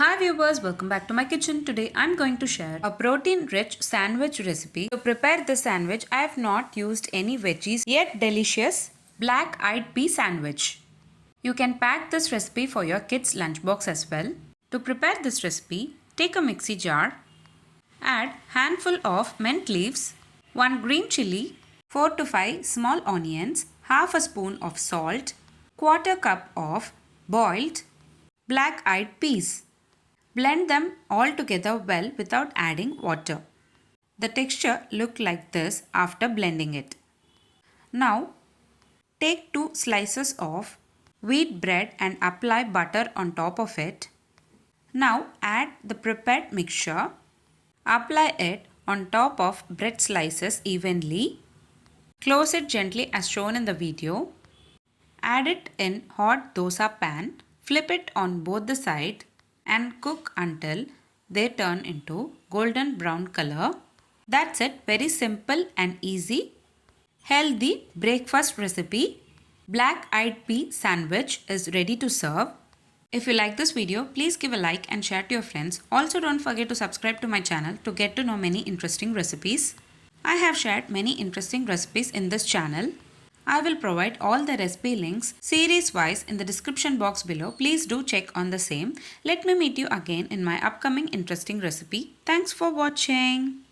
Hi viewers, welcome back to my kitchen. Today I'm going to share a protein-rich sandwich recipe. To prepare this sandwich, I have not used any veggies, yet delicious black-eyed pea sandwich. You can pack this recipe for your kids' lunchbox as well. To prepare this recipe, take a mixie jar, add handful of mint leaves, 1 green chili, 4 to 5 small onions, half a spoon of salt, quarter cup of boiled black-eyed peas. Blend them all together well without adding water. The texture look like this after blending it. Now take 2 slices of wheat bread and apply butter on top of it. Now add the prepared mixture. Apply it on top of bread slices evenly. Close it gently as shown in the video. Add it in hot dosa pan. Flip it on both the sides and cook until they turn into golden brown color. That's it. Very simple and easy. Healthy breakfast recipe. Black-eyed pea sandwich is ready to serve. If you like this video, please give a like and share to your friends. Also don't forget to subscribe to my channel to get to know many interesting recipes. I have shared many interesting recipes in this channel. I will provide all the recipe links series wise in the description box below. Please do check on the same. Let me meet you again in my upcoming interesting recipe. Thanks for watching.